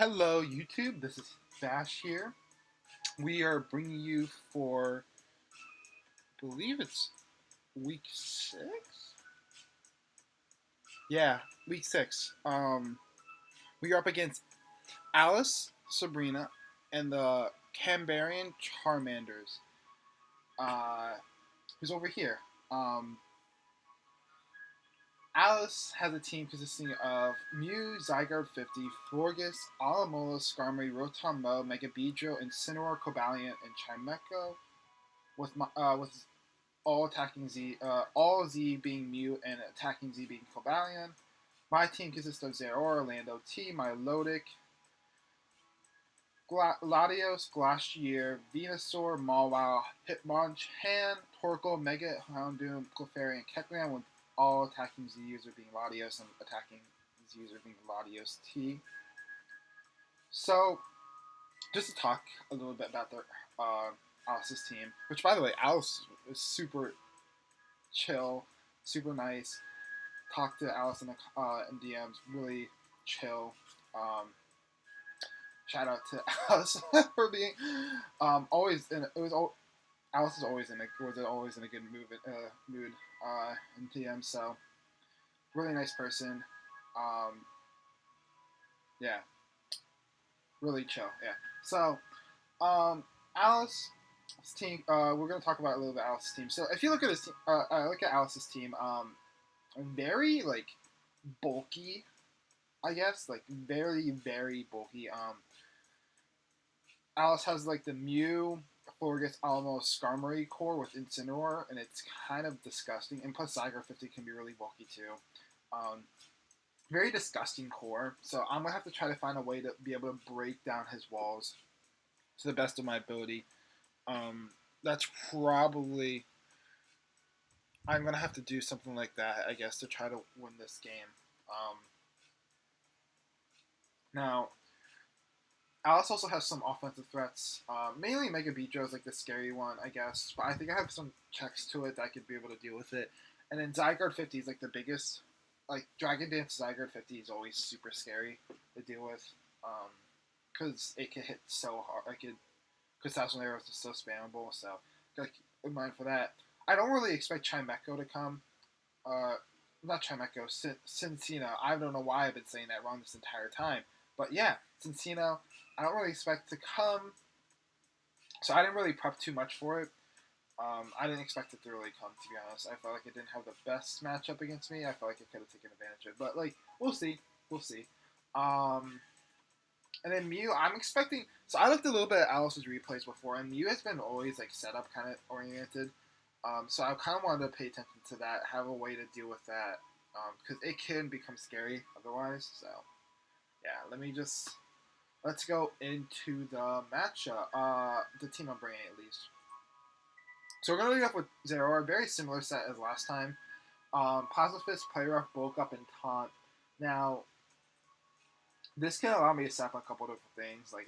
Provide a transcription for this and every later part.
Hello, YouTube. This is Bash here. We are bringing you for, I believe it's week 6. Yeah, week 6. We are up against Alicesabrina and the Canberran Charmanders. Who's over here? Um, Alice has a team consisting of Mew, Zygarde 50, Florges, Alamola, Skarmory, Rotom Mo, Megabedro, Incineroar, Cobalion, and Chimecho, with all attacking Z, all Z being Mew and attacking Z being Cobalion. My team consists of Zeraora, Orlando T, Milotic, Latios, Glacier, Venusaur, Mawile, Hitmonchan, Torkoal, Mega Houndoom, Clefairy, and Kecleon, with all attacking Z user being Latios and attacking Z user being Latios T. So, just to talk a little bit about Alice's team, which by the way, Alice is super chill, super nice. Talk to Alice in DMs, really chill. Um, Shout out to Alice for being always in. It was Alice is always in a good mood in DM. So really nice person. Um, yeah, really chill. Yeah. So Alice's team. We're gonna talk about a little bit Alice's team. So if you look at his team, look at Alice's team. Very like bulky, I guess, like very bulky. Alice has like the Mew, Florges, Alamo, Skarmory core with Incineroar, and it's kind of disgusting. And plus, Zygarde 50 can be really bulky too. Um, Very disgusting core. So I'm gonna have to try to find a way to be able to break down his walls to the best of my ability. That's probably I'm gonna have to do something like that, I guess, to try to win this game. Um, Now, Alice also has some offensive threats. Mainly Mega Beedrill is like the scary one, I guess. But I think I have some checks to it that I could be able to deal with it. And then Zygarde 50 is like the biggest. Like Dragon Dance Zygarde 50 is always super scary to deal with. Because it can hit so hard. Because Thousand Arrows is so spammable. So, gotta keep in mind for that. I don't really expect Chimecho to come. Uh, Not Chimecho, Cincino. I don't know why I've been saying that wrong this entire time. But yeah, Cincino, I don't really expect to come. So I didn't really prep too much for it. I didn't expect it to really come, to be honest. I felt like it didn't have the best matchup against me. I felt like it could have taken advantage of it. But, like, we'll see. We'll see. Um, and then Mew, I'm expecting. So I looked a little bit at Alice's replays before, and Mew has been always, like, setup kind of oriented. So I kind of wanted to pay attention to that, have a way to deal with that. Because it can become scary otherwise. So, yeah, let's go into the matchup. The team I'm bringing, at least. So we're going to lead up with Zeraora, very similar set as last time. Positive Fist, Play Rough, Bulk Up, and Taunt. Now, this can allow me to set up a couple different things. Like,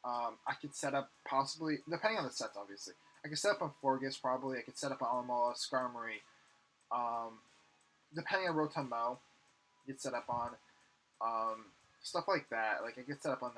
I could set up possibly, depending on the sets, obviously. I could set up on Florges, probably. I could set up on Alamola, Skarmory. Depending on Rotom Mo, you could set up on. Stuff like that. Like, I could set up on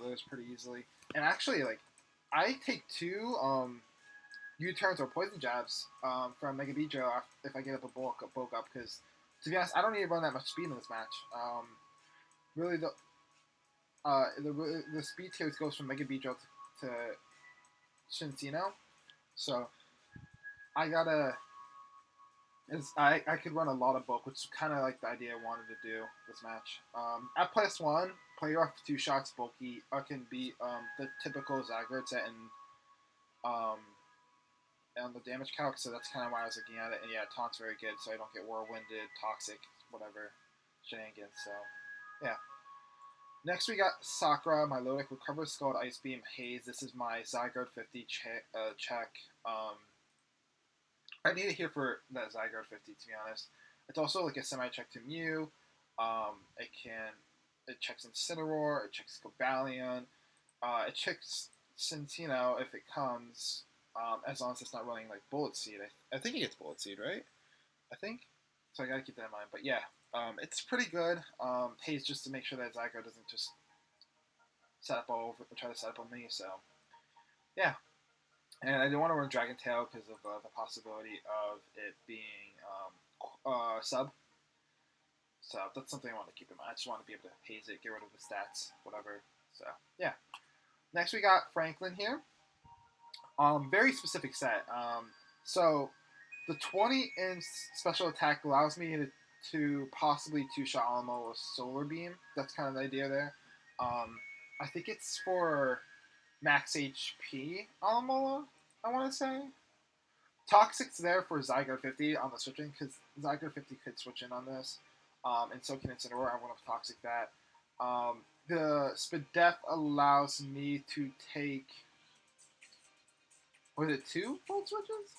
those pretty easily. And actually, like, I take two, U-turns or poison jabs from Mega Beedrill if I get up a bulk up, because to be honest, I don't need to run that much speed in this match. Really, the speed tier goes from Mega Beedrill to Shincino, so I gotta. I could run a lot of bulk, which is kind of like the idea I wanted to do this match. At +1, play off 2 shots bulky can beat the typical Zygarde set and on the damage calc, so that's kind of why I was looking at it. And yeah, Taunt's very good, so I don't get Whirlwinded, Toxic, whatever shenanigans. So yeah. Next we got Sakura, Milotic, Recover, Scald, Ice Beam, Haze. This is my Zygarde 50 check. I need it here for that Zygarde 50, to be honest. It's also like a semi-check to Mew. It checks Incineroar, it checks Cobalion, it checks Cincino if it comes. As long as it's not running like Bullet Seed. I think it gets Bullet Seed, right? I think. So I gotta keep that in mind. But yeah, it's pretty good. Haze just to make sure that Zygarde doesn't just set up all over, try to set up on me. So yeah, and I didn't want to run Dragon Tail because of the possibility of it being sub. So that's something I want to keep in mind. I just want to be able to haze it, get rid of the stats, whatever. So yeah. Next we got Franklin here. Very specific set. So the 20 inch special attack allows me to possibly two-shot Alamo with Solar Beam. That's kind of the idea there. I think it's for max HP Alamo, I want to say. Toxic's there for Zygarde 50 on the switching, because Zygarde 50 could switch in on this. And so can Incineroar. I want to Toxic that. The Spadef allows me to take... Was it 2 full switches?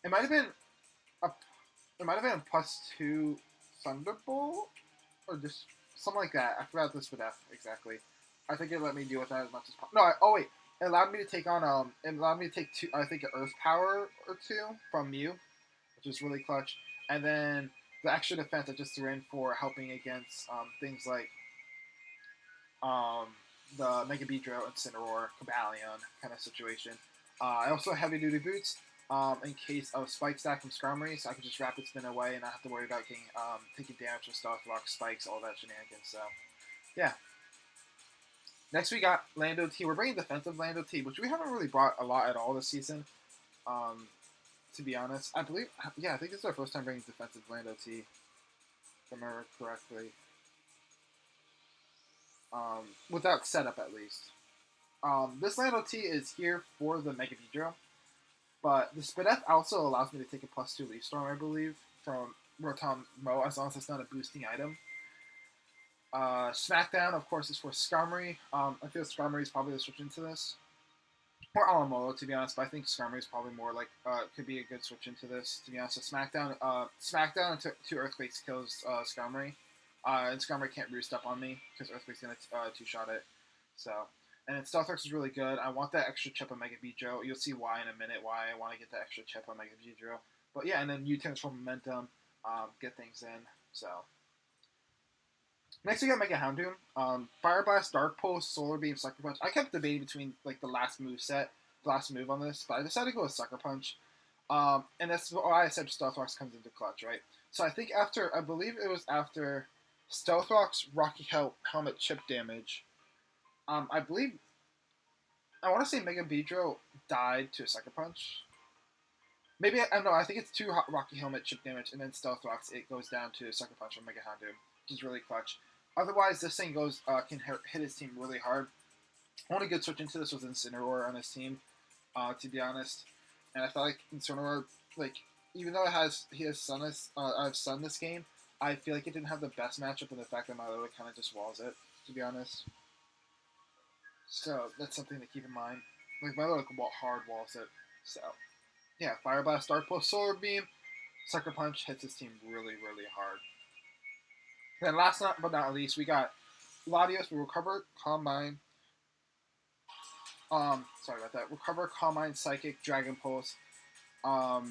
It might have been a +2 Thunderbolt, or just something like that. I forgot the Spadef exactly. I think it let me deal with that as much as possible. No, oh wait, it allowed me to take on it allowed me to take 2. I think an Earth Power or 2 from Mew, which is really clutch. And then the extra defense I just threw in for helping against things like the Mega Beedrill, Incineroar, Cobalion kind of situation. I also have Heavy Duty Boots in case of Spike Stack from Skarmory, so I can just Rapid Spin away and not have to worry about getting taking damage from Stealth Rock, Spikes, all that shenanigans. So, yeah. Next we got Lando T. We're bringing defensive Lando T, which we haven't really brought a lot at all this season. To be honest, I believe, yeah, I think this is our first time bringing defensive Lando T, if I remember correctly. Without setup at least. This Lando T is here for the Mega Beedrill, but the Spadef also allows me to take a +2 Leaf Storm, I believe, from Rotom Mo, as long as it's not a boosting item. Smackdown, of course, is for Skarmory. I feel Skarmory is probably the switch into this. Or Alamolo, to be honest, but I think Skarmory is probably more like, could be a good switch into this, to be honest. So Smackdown and 2 Earthquakes kills Skarmory. And Skarmory can't roost up on me, because Earthquake's going to two-shot it. So, and then Stealth Rock is really good. I want that extra chip on Mega Beedrill. You'll see why in a minute, why I want to get that extra chip on Mega Beedrill. But yeah, and then U-turns for momentum, get things in, so... Next we got Mega Houndoom. Fire Blast, Dark Pulse, Solar Beam, Sucker Punch. I kept debating between like the last move on this, but I decided to go with Sucker Punch. And that's why I said Stealth Rocks comes into clutch, right? So I think I believe it was after Stealth Rock's Rocky Helmet chip damage. I believe, I want to say Mega Beedrill died to a Sucker Punch. Maybe, I don't know, I think it's 2 Rocky Helmet chip damage, and then Stealth Rocks, it goes down to a Sucker Punch from Mega Houndoom, which is really clutch. Otherwise, this thing can hit his team really hard. Only good switch into this was Incineroar on his team, to be honest. And I felt like Incineroar, like, even though he has Sun this game, I feel like it didn't have the best matchup in the fact that my Lily kind of just walls it, to be honest. So that's something to keep in mind. Like, my Lily hard walls it. So, yeah, Fire Blast, Dark Pulse, Solar Beam, Sucker Punch hits his team really, really hard. Then last but not least, we got Latios with Recover, Calm Mind. Sorry about that. Recover, Calm Mind, Psychic, Dragon Pulse. Let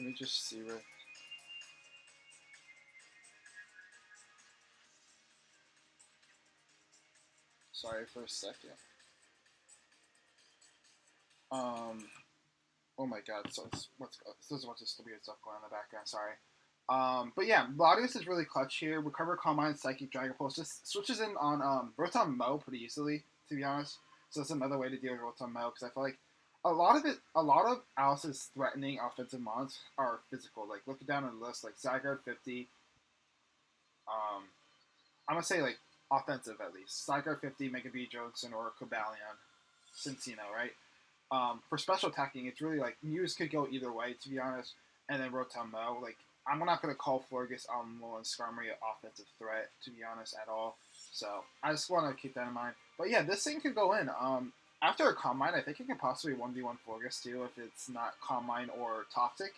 me just see real. Sorry for a second. Oh my god, so there's a bunch of weird stuff going on in the background, sorry. But yeah, Latios is really clutch here. Recover, Calm Mind, Psychic, Dragon Pulse just switches in on Rotom Mo pretty easily, to be honest. So that's another way to deal with Rotom Mo, because I feel like a lot of Alice's threatening offensive mons are physical. Like, look down on the list, like Zygarde 50. I'm gonna say like offensive at least. Zygarde 50, Mega Beedrill, Incineroar, Cobalion, Cincino, right? For special attacking, it's really like Muse could go either way, to be honest. And then Rotom Mo, like, I'm not going to call Florges, Alamo, and Skarmory an offensive threat, to be honest, at all. So I just want to keep that in mind. But yeah, this thing could go in. After a Calm Mind, I think it could possibly 1v1 Florges too if it's not Calm Mind or Toxic.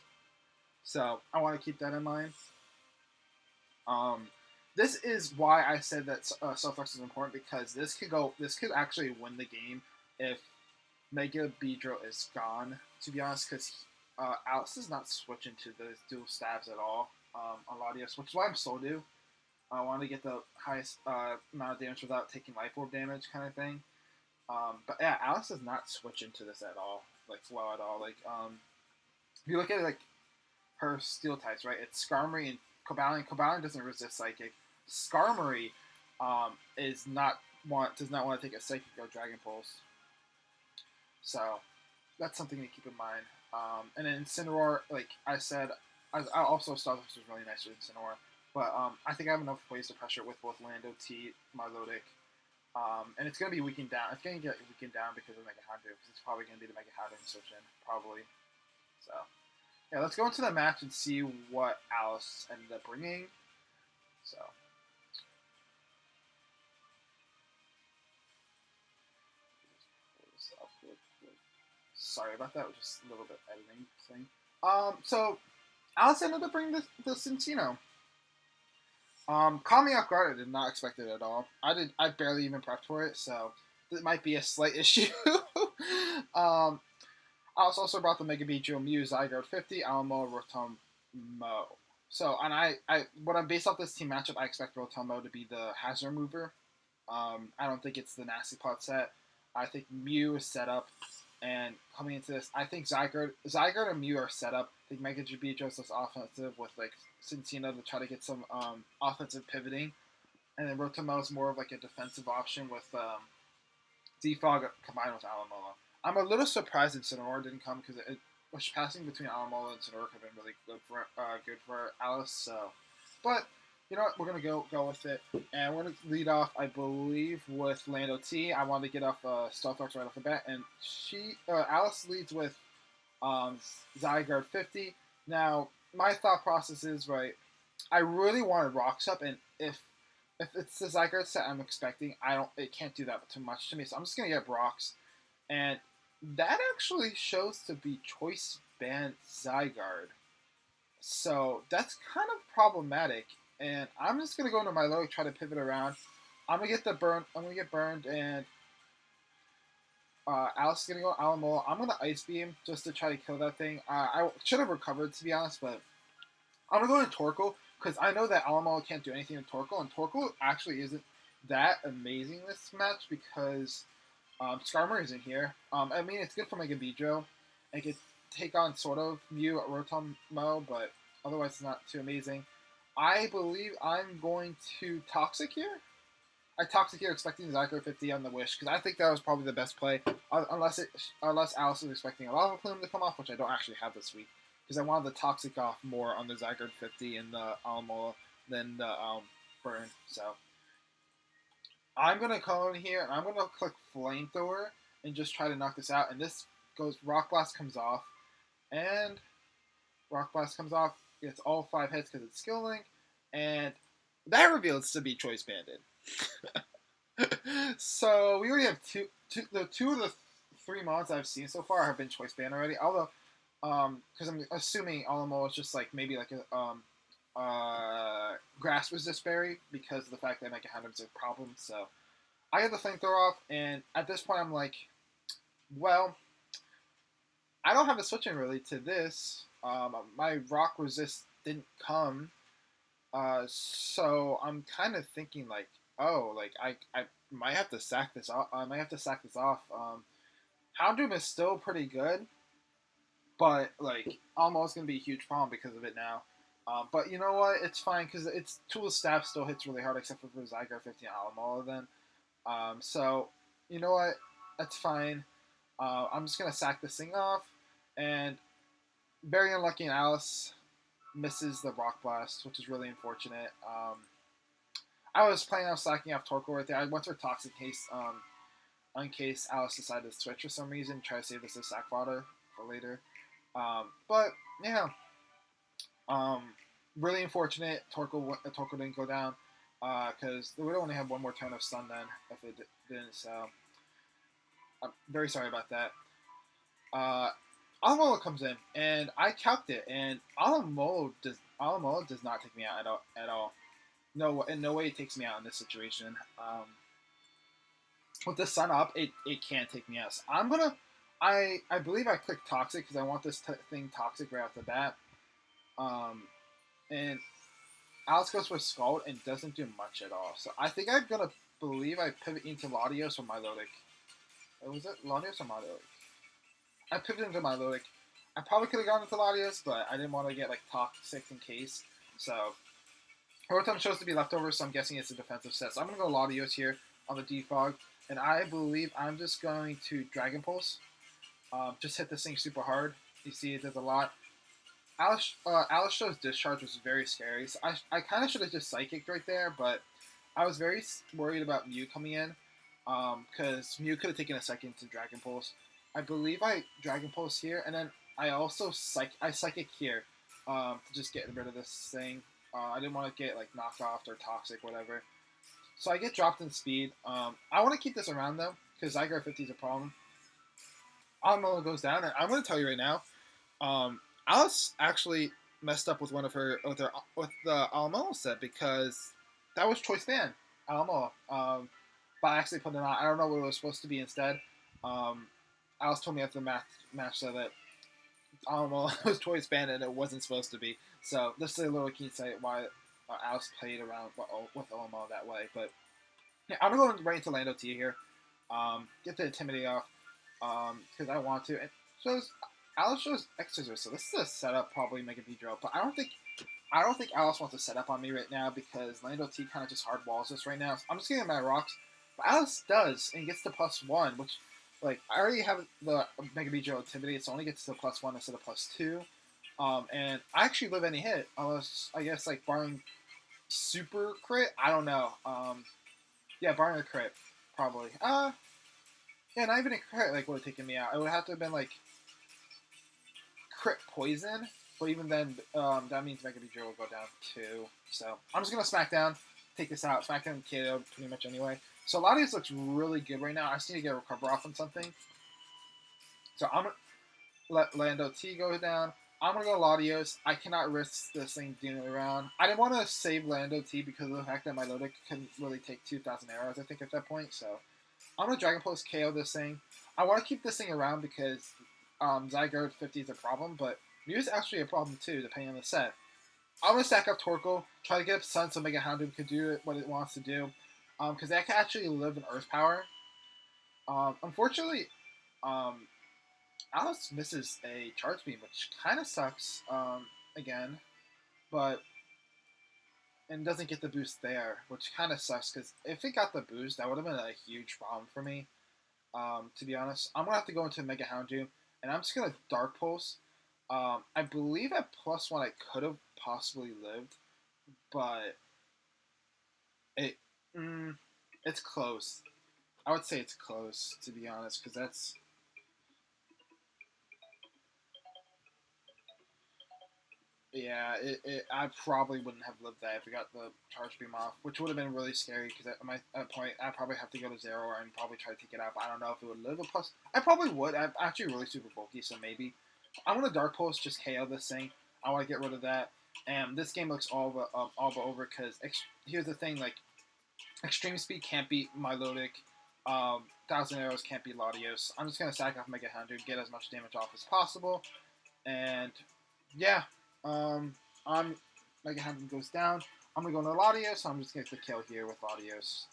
So I want to keep that in mind. This is why I said that Self-Flex is important, because this could actually win the game if Mega Beedrill is gone, to be honest, because Alice does not switch into those dual stabs at all. on Latios, which is why I'm Soldu. I want to get the highest amount of damage without taking life orb damage, kind of thing. But yeah, Alice does not switch into this at all, like well at all. Like if you look at it, like her steel types, right? It's Skarmory and Cobalion. Cobalion doesn't resist Psychic. Skarmory does not want to take a Psychic or Dragon Pulse. So that's something to keep in mind. And then Incineroar, like I said, I also Starbucks was really nice with Incineroar. But I think I have enough ways to pressure it with both Lando, T, Milotic. And it's going to be weakened down. It's going to get weakened down because of Mega Houndoom, because it's probably going to be the Mega Houndoom switch in, probably. So, yeah, let's go into the match and see what Alice ended up bringing. So, sorry about that, just a little bit editing thing. So Alice ended up bringing the Cinccino. Caught me off guard. I did not expect it at all. I barely even prepped for it, so it might be a slight issue. Alice also brought the Mega Beedrill, Mew, Zygarde 50, Alamo, Rotomo. So, and when I'm based off this team matchup, I expect Rotomo to be the hazard mover. I don't think it's the Nasty Pot set. I think Mew is set up, and coming into this, I think Zygarde and Mew are set up. I think Mega Beedrill is offensive with like Cinccino to try to get some offensive pivoting, and then Rotomo is more of like a defensive option with Defog combined with Alomola. I'm a little surprised Incineroar didn't come because it was passing between Alomola and Incineroar could have been really good for Alice. So, but you know what, we're gonna go with it, and we're gonna lead off, I believe, with Lando T. I wanted to get off Stealth Arts right off the bat, and Alice leads with Zygarde 50. Now, my thought process is, right, I really wanted Rocks up, and if it's the Zygarde set I'm expecting, it can't do that too much to me, so I'm just gonna get Rocks, and that actually shows to be Choice Band Zygarde, so that's kind of problematic, and I'm just gonna go into my low, try to pivot around. I'm gonna get burned, and Alice is gonna go Alamola. I'm gonna Ice Beam just to try to kill that thing. I should have recovered, to be honest, but I'm gonna go to Torkoal because I know that Alamola can't do anything with Torkoal, and Torkoal actually isn't that amazing this match because Skarmory isn't here. I mean, it's good for Mega Beedrill. It could take on sort of Mew at Rotomo, but otherwise it's not too amazing. I believe I'm going to Toxic here. I Toxic here expecting Zygarde 50 on the Wish, because I think that was probably the best play, unless Alice is expecting a Lava Plume to come off, which I don't actually have this week, because I wanted the Toxic off more on the Zygarde 50 and the Alamola than the Burn, so I'm going to come in here, and I'm going to click Flamethrower, and just try to knock this out, and this goes, Rock Blast comes off, and Rock Blast comes off, gets all 5 hits because it's Skill Link, and that reveals to be Choice Banded. So we already have two of the 3 mods I've seen so far have been Choice Band already. Although, because I'm assuming Alamo is just like maybe like a Grass Resist Berry because of the fact that Mega Houndoom is a problem. So I get the Flamethrower off, and at this point I'm like, well, I don't have a switch in really to this. My Rock Resist didn't come, so I'm kind of thinking like, oh, like I might have to sack this off. Houndoom is still pretty good, but like almost gonna be a huge problem because of it now. But you know what? It's fine because it's Tool Staff still hits really hard except for Zygarde 50 and Alamola then. So you know what? That's fine. I'm just gonna sack this thing off, and very unlucky, and Alice misses the Rock Blast, which is really unfortunate. I was planning on slacking off Torkoal right there. I went for Toxic case, in case Alice decided to switch for some reason, try to save this as sack fodder for later. But yeah, really unfortunate. Torkoal didn't go down because they would only have one more turn of stun then if it didn't. So I'm very sorry about that. Alamola comes in, and I calced it, and Alamola does not take me out at all. No, in no way it takes me out in this situation. With the sun up, it can't take me out. So I'm gonna, I believe I clicked Toxic because I want this thing Toxic right off the bat. and Alice goes for Scald and doesn't do much at all. So I think I'm gonna believe I pivot into Latios or Milotic. Was it Latios or Milotic? I pivoted into Milotic. I probably could have gone into Latios, but I didn't want to get like toxic in case. So Rotom shows to be leftover, so I'm guessing it's a defensive set. So I'm gonna go Latios here on the Defog, and I believe I'm just going to Dragon Pulse. Just hit this thing super hard. You see, it does a lot. Alishow's discharge was very scary. So I kind of should have just Psychic right there, but I was very worried about Mew coming in because Mew could have taken a second to Dragon Pulse. I believe I Dragon Pulse here, and then I also Psychic here to just get rid of this thing. I didn't want to get like knocked off or toxic, whatever. So I get dropped in speed. I want to keep this around though because Zygarde 50 is a problem. Almola goes down, and I'm going to tell you right now. Alice actually messed up with one of her with the Alamola set because that was choice band Alamola. But I actually put it on. I don't know what it was supposed to be instead. Alice told me after the match that Alamola was choice band and it wasn't supposed to be. So this is a little key insight why Alice played around with Alamola that way. But yeah, I'm gonna go right into Lando T here. Get the Intimidate off because I want to. And shows Alice shows X Scissors, so this is a setup, probably make a V-Drill, but I don't think Alice wants to set up on me right now because Lando T kind of just hard walls this right now. So I'm just getting my rocks, but Alice does and gets to +1, which like I already have the Mega V-Drill Intimidate, so it only gets to +1 instead of +2. And I actually live any hit, unless I guess like barring super crit. I don't know. Yeah, barring a crit, probably. Yeah, not even a crit like would have taken me out. It would have to have been like crit poison, but even then, that means Mega V-Drill will go down too. So I'm just gonna Smackdown, take this out. Smackdown KO pretty much anyway. So Latios looks really good right now. I just need to get a recover off on something. So I'm gonna let Lando T go down. I'm gonna go Latios. I cannot risk this thing dealing around. I didn't want to save Lando T because of the fact that my Lodic couldn't really take 2,000 arrows, I think, at that point. So I'm gonna Dragon Pulse KO this thing. I want to keep this thing around because Zygarde 50 is a problem, but Mew is actually a problem too, depending on the set. I'm gonna stack up Torkoal, try to get up Sun so Mega Houndoom can do what it wants to do, because that can actually live in Earth Power. Unfortunately, Alice misses a Charge Beam, which kind of sucks. Again, but and doesn't get the boost there, which kind of sucks because if it got the boost, that would have been a huge problem for me. To be honest, I'm gonna have to go into Mega Houndoom, and I'm just gonna Dark Pulse. I believe at +1 I could have possibly lived, but it it's close. I would say it's close, to be honest, because that's yeah. I probably wouldn't have lived that if we got the Charge Beam off, which would have been really scary because at that point I'd probably have to go to 0 and probably try to take it out. But I don't know if it would live a plus. I probably would. I'm actually really super bulky, so maybe. I'm gonna Dark Pulse, just KO this thing. I want to get rid of that. And this game looks all but over because here's the thing: like Extreme Speed can't beat Milotic. 1,000 Arrows can't beat Latios. I'm just gonna sack off Mega Houndoom, get as much damage off as possible, and yeah, I'm Mega Houndoom goes down. I'm gonna go into Latios, so I'm just gonna get the kill here with Latios.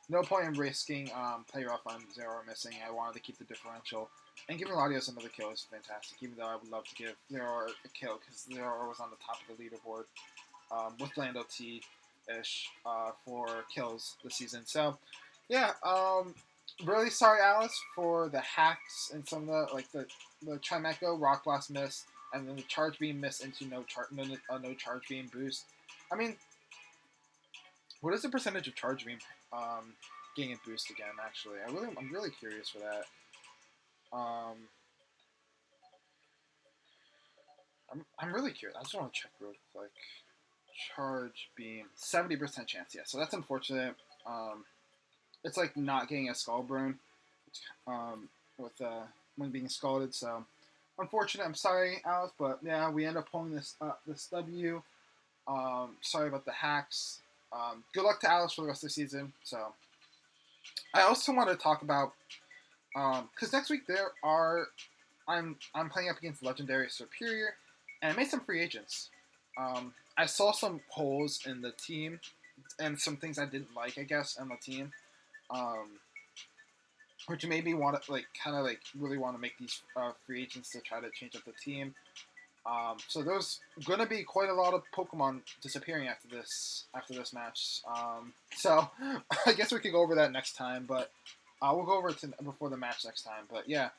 No point in risking play rough on 0 or missing. I wanted to keep the differential. And giving Latios another kill is fantastic, even though I would love to give 0 a kill, because 0 was on the top of the leaderboard with Lando T-ish for kills this season. So, yeah, really sorry, Alice, for the hacks and some of the Chimecho Rock Blast miss, and then the Charge Beam miss into no Charge Beam boost. I mean, what is the percentage of Charge Beam getting a boost again, actually? I'm really curious for that. I'm really curious. I just want to check real quick. Charge Beam, 70% chance. Yeah, so that's unfortunate. It's like not getting a Skull Burn with when being scalded. So unfortunate. I'm sorry, Alice, but yeah, we end up pulling this W. Sorry about the hacks. Good luck to Alice for the rest of the season. So I also want to talk about because next week I'm playing up against Legendary Superior, and I made some free agents. I saw some holes in the team and some things I didn't like, I guess, on the team, um, which made me want to like kind of like really want to make these free agents to try to change up the team. So there's gonna be quite a lot of Pokemon disappearing after this match. So I guess we could go over that next time, but we'll go over it before the match next time. But yeah,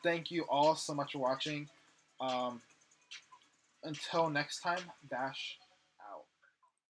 thank you all so much for watching. Um, until next time, Dash.